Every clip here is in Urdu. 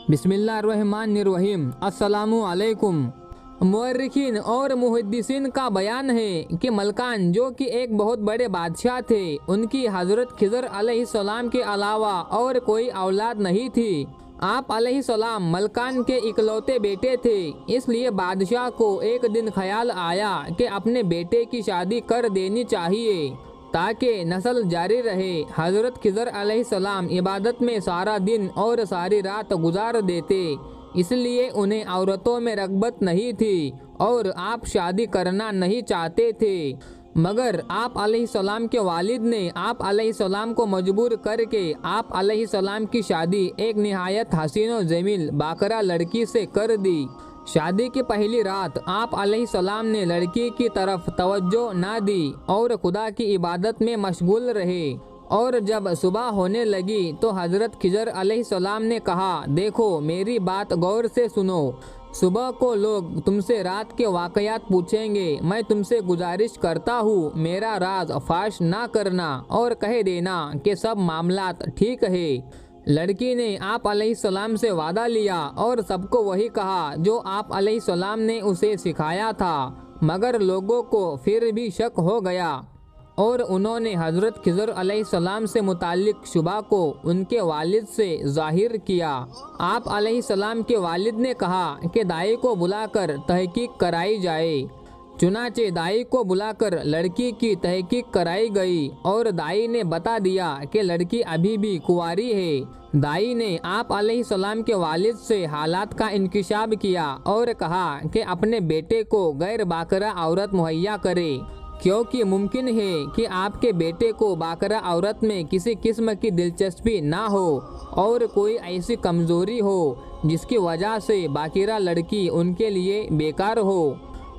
بسم اللہ الرحمن الرحیم۔ السلام علیکم۔ مورخین اور محدثین کا بیان ہے کہ ملکان جو کہ ایک بہت بڑے بادشاہ تھے، ان کی حضرت خضر علیہ السلام کے علاوہ اور کوئی اولاد نہیں تھی۔ آپ علیہ السلام ملکان کے اکلوتے بیٹے تھے، اس لیے بادشاہ کو ایک دن خیال آیا کہ اپنے بیٹے کی شادی کر دینی چاہیے تاکہ نسل جاری رہے۔ حضرت خضر علیہ السلام عبادت میں سارا دن اور ساری رات گزار دیتے، اس لیے انہیں عورتوں میں رغبت نہیں تھی اور آپ شادی کرنا نہیں چاہتے تھے۔ مگر آپ علیہ السلام کے والد نے آپ علیہ السلام کو مجبور کر کے آپ علیہ السلام کی شادی ایک نہایت حسین و جمیل باکرہ لڑکی سے کر دی۔ شادی کی پہلی رات آپ علیہ السلام نے لڑکی کی طرف توجہ نہ دی اور خدا کی عبادت میں مشغول رہے، اور جب صبح ہونے لگی تو حضرت خضر علیہ السلام نے کہا، دیکھو میری بات غور سے سنو، صبح کو لوگ تم سے رات کے واقعات پوچھیں گے، میں تم سے گزارش کرتا ہوں میرا راز فاش نہ کرنا اور کہہ دینا کہ سب معاملات ٹھیک ہے۔ لڑکی نے آپ علیہ السلام سے وعدہ لیا اور سب کو وہی کہا جو آپ علیہ السلام نے اسے سکھایا تھا، مگر لوگوں کو پھر بھی شک ہو گیا اور انہوں نے حضرت خضر علیہ السلام سے متعلق شبہ کو ان کے والد سے ظاہر کیا۔ آپ علیہ السلام کے والد نے کہا کہ دائی کو بلا کر تحقیق کرائی جائے۔ چنانچہ دائی کو بلا کر لڑکی کی تحقیق کرائی گئی اور دائی نے بتا دیا کہ لڑکی ابھی بھی کنواری ہے۔ دائی نے آپ علیہ السلام کے والد سے حالات کا انکشاف کیا اور کہا کہ اپنے بیٹے کو غیر باکرہ عورت مہیا کرے، کیونکہ ممکن ہے کہ آپ کے بیٹے کو باکرہ عورت میں کسی قسم کی دلچسپی نہ ہو اور کوئی ایسی کمزوری ہو جس کی وجہ سے باکرہ لڑکی ان کے لیے بیکار ہو۔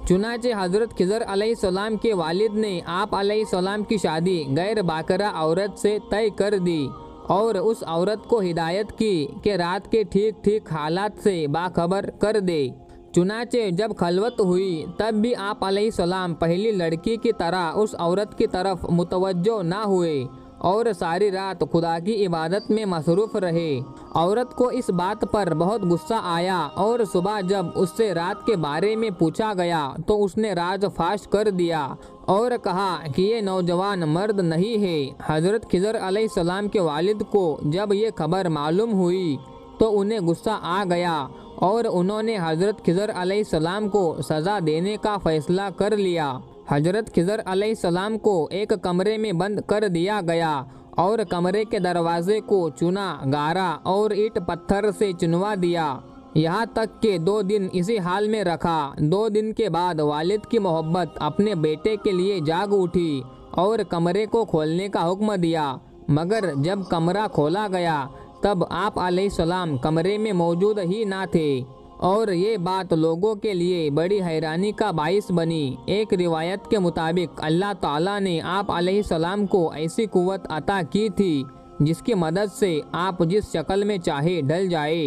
چنانچہ حضرت خضر علیہ السلام کے والد نے آپ علیہ السلام کی شادی غیر باکرہ عورت سے طے کر دی اور اس عورت کو ہدایت کی کہ رات کے ٹھیک ٹھیک حالات سے باخبر کر دے۔ چنانچہ جب خلوت ہوئی تب بھی آپ علیہ السلام پہلی لڑکی کی طرح اس عورت کی طرف متوجہ نہ ہوئے اور ساری رات خدا کی عبادت میں مصروف رہے۔ عورت کو اس بات پر بہت غصہ آیا اور صبح جب اس سے رات کے بارے میں پوچھا گیا تو اس نے راز فاش کر دیا اور کہا کہ یہ نوجوان مرد نہیں ہے۔ حضرت خضر علیہ السلام کے والد کو جب یہ خبر معلوم ہوئی تو انہیں غصہ آ گیا اور انہوں نے حضرت خضر علیہ السلام کو سزا دینے کا فیصلہ کر لیا۔ حضرت خضر علیہ السلام کو ایک کمرے میں بند کر دیا گیا اور کمرے کے دروازے کو چونا، گارا اور اینٹ پتھر سے چنوا دیا، یہاں تک کہ 2 دن اسی حال میں رکھا۔ 2 دن کے بعد والد کی محبت اپنے بیٹے کے لیے جاگ اٹھی اور کمرے کو کھولنے کا حکم دیا، مگر جب کمرہ کھولا گیا تب آپ علیہ السلام کمرے میں موجود ہی نہ تھے، اور یہ بات لوگوں کے لیے بڑی حیرانی کا باعث بنی۔ ایک روایت کے مطابق اللہ تعالیٰ نے آپ علیہ السلام کو ایسی قوت عطا کی تھی جس کی مدد سے آپ جس شکل میں چاہے ڈھل جائے۔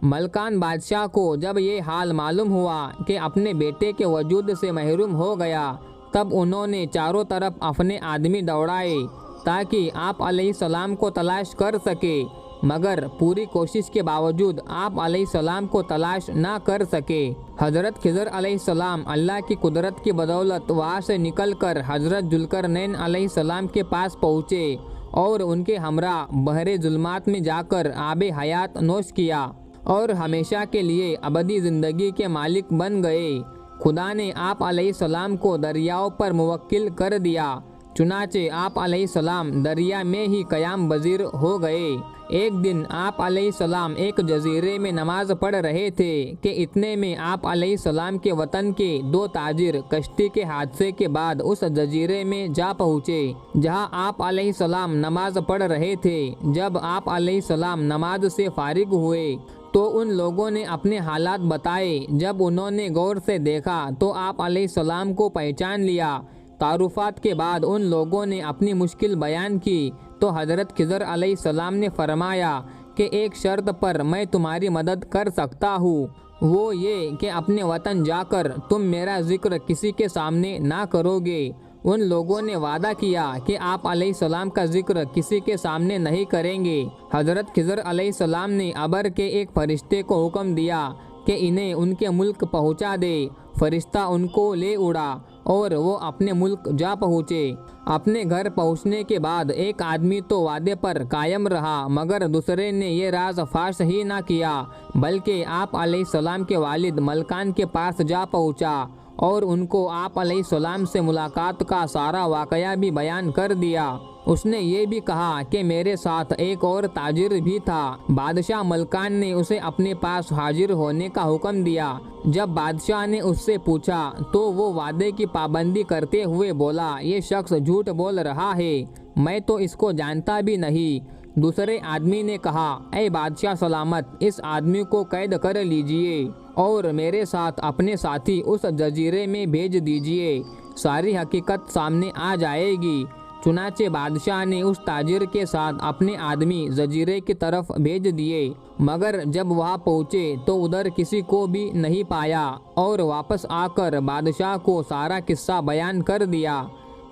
ملکان بادشاہ کو جب یہ حال معلوم ہوا کہ اپنے بیٹے کے وجود سے محروم ہو گیا تب انہوں نے چاروں طرف اپنے آدمی دوڑائے تاکہ آپ علیہ السلام کو تلاش کر سکے، مگر پوری کوشش کے باوجود آپ علیہ السلام کو تلاش نہ کر سکے۔ حضرت خضر علیہ السلام اللہ کی قدرت کی بدولت وہاں سے نکل کر حضرت ذوالقرنین علیہ السلام کے پاس پہنچے اور ان کے ہمراہ بحر ظلمات میں جا کر آب حیات نوش کیا اور ہمیشہ کے لیے ابدی زندگی کے مالک بن گئے۔ خدا نے آپ علیہ السلام کو دریاؤں پر موکل کر دیا، چنانچہ آپ علیہ السلام دریا میں ہی قیام پذیر ہو گئے۔ ایک دن آپ علیہ السلام ایک جزیرے میں نماز پڑھ رہے تھے کہ اتنے میں آپ علیہ السلام کے وطن کے 2 تاجر کشتی کے حادثے کے بعد اس جزیرے میں جا پہنچے جہاں آپ علیہ السلام نماز پڑھ رہے تھے۔ جب آپ علیہ السلام نماز سے فارغ ہوئے تو ان لوگوں نے اپنے حالات بتائے۔ جب انہوں نے غور سے دیکھا تو آپ علیہ السلام کو پہچان لیا۔ تعارفات کے بعد ان لوگوں نے اپنی مشکل بیان کی تو حضرت خضر علیہ السلام نے فرمایا کہ ایک شرط پر میں تمہاری مدد کر سکتا ہوں، وہ یہ کہ اپنے وطن جا کر تم میرا ذکر کسی کے سامنے نہ کرو گے۔ ان لوگوں نے وعدہ کیا کہ آپ علیہ السلام کا ذکر کسی کے سامنے نہیں کریں گے۔ حضرت خضر علیہ السلام نے ابر کے ایک فرشتے کو حکم دیا کہ انہیں ان کے ملک پہنچا دے۔ فرشتہ ان کو لے اڑا اور وہ اپنے ملک جا پہنچے۔ اپنے گھر پہنچنے کے بعد ایک آدمی تو وعدے پر قائم رہا، مگر دوسرے نے یہ راز فاش ہی نہ کیا، بلکہ آپ علیہ السلام کے والد ملکان کے پاس جا پہنچا اور ان کو آپ علیہ السلام سے ملاقات کا سارا واقعہ بھی بیان کر دیا۔ اس نے یہ بھی کہا کہ میرے ساتھ ایک اور تاجر بھی تھا۔ بادشاہ ملکان نے اسے اپنے پاس حاضر ہونے کا حکم دیا۔ جب بادشاہ نے اس سے پوچھا تو وہ وعدے کی پابندی کرتے ہوئے بولا، یہ شخص جھوٹ بول رہا ہے، میں تو اس کو جانتا بھی نہیں۔ دوسرے آدمی نے کہا، اے بادشاہ سلامت، اس آدمی کو قید کر لیجئے اور میرے ساتھ اپنے ساتھی اس جزیرے میں بھیج دیجئے، ساری حقیقت سامنے آ جائے گی۔ چنانچہ بادشاہ نے اس تاجر کے ساتھ اپنے آدمی جزیرے کی طرف بھیج دیے، مگر جب وہاں پہنچے تو ادھر کسی کو بھی نہیں پایا اور واپس آ کر بادشاہ کو سارا قصہ بیان کر دیا۔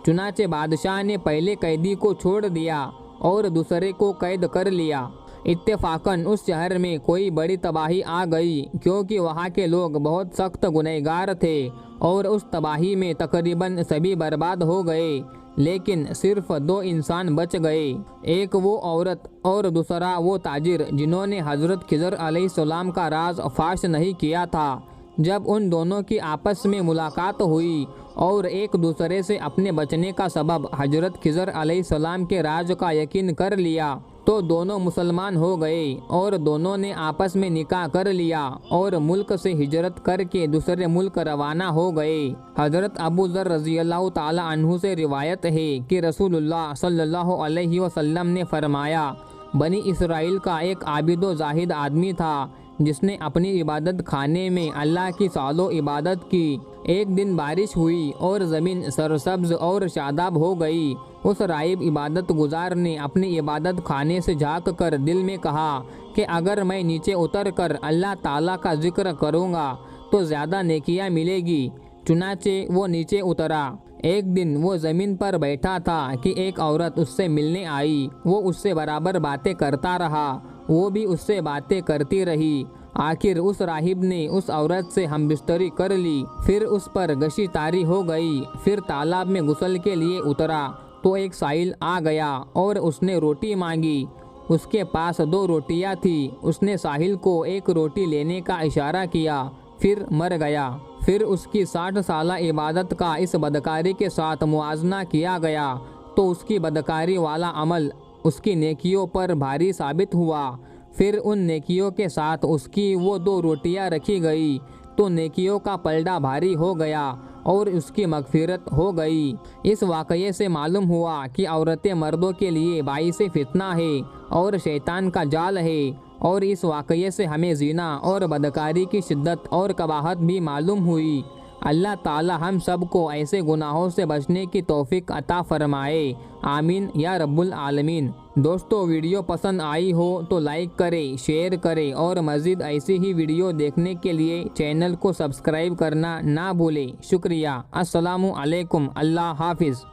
چنانچہ بادشاہ نے پہلے قیدی کو چھوڑ دیا اور دوسرے کو قید کر لیا۔ اتفاقاً اس شہر میں کوئی بڑی تباہی آ گئی، کیونکہ وہاں کے لوگ بہت سخت گنہگار تھے اور اس تباہی میں تقریباً سبھی برباد ہو گئے، لیکن صرف 2 انسان بچ گئے، ایک وہ عورت اور دوسرا وہ تاجر جنہوں نے حضرت خضر علیہ السلام کا راز فاش نہیں کیا تھا۔ جب ان دونوں کی آپس میں ملاقات ہوئی اور ایک دوسرے سے اپنے بچنے کا سبب حضرت خضر علیہ السلام کے راز کا یقین کر لیا تو دونوں مسلمان ہو گئے اور دونوں نے آپس میں نکاح کر لیا اور ملک سے ہجرت کر کے دوسرے ملک روانہ ہو گئے۔ حضرت ابو ذر رضی اللہ تعالی عنہ سے روایت ہے کہ رسول اللہ صلی اللہ علیہ وسلم نے فرمایا، بنی اسرائیل کا ایک عابد و زاہد آدمی تھا جس نے اپنی عبادت خانے میں اللہ کی سالوں عبادت کی۔ ایک دن بارش ہوئی اور زمین سرسبز اور شاداب ہو گئی۔ اس رائب عبادت گزار نے اپنی عبادت خانے سے جھانک کر دل میں کہا کہ اگر میں نیچے اتر کر اللہ تعالیٰ کا ذکر کروں گا تو زیادہ نیکیاں ملے گی۔ چنانچہ وہ نیچے اترا۔ ایک دن وہ زمین پر بیٹھا تھا کہ ایک عورت اس سے ملنے آئی۔ وہ اس سے برابر باتیں کرتا رہا، وہ بھی اس سے باتیں کرتی رہی۔ آخر اس راہب نے اس عورت سے ہم بستری کر لی، پھر اس پر گشی طاری ہو گئی۔ پھر تالاب میں غسل کے لیے اترا تو ایک سائل آ گیا اور اس نے روٹی مانگی۔ اس کے پاس 2 روٹیاں تھیں۔ اس نے ساحل کو ایک روٹی لینے کا اشارہ کیا، پھر مر گیا۔ پھر اس کی 60 سالہ عبادت کا اس بدکاری کے ساتھ موازنہ کیا گیا تو اس کی بدکاری والا عمل اس کی نیکیوں پر بھاری ثابت ہوا۔ پھر ان نیکیوں کے ساتھ اس کی وہ 2 روٹیاں رکھی گئی تو نیکیوں کا پلڑا بھاری ہو گیا اور اس کی مغفرت ہو گئی۔ اس واقعے سے معلوم ہوا کہ عورتیں مردوں کے لیے باعث فتنہ ہے اور شیطان کا جال ہے، اور اس واقعے سے ہمیں زنا اور بدکاری کی شدت اور قباحت بھی معلوم ہوئی۔ اللہ تعالی ہم سب کو ایسے گناہوں سے بچنے کی توفیق عطا فرمائے، آمین یا رب العالمین۔ دوستو، ویڈیو پسند آئی ہو تو لائک کریں، شیئر کریں اور مزید ایسی ہی ویڈیو دیکھنے کے لیے چینل کو سبسکرائب کرنا نہ بھولیں۔ شکریہ۔ السلام علیکم۔ اللہ حافظ۔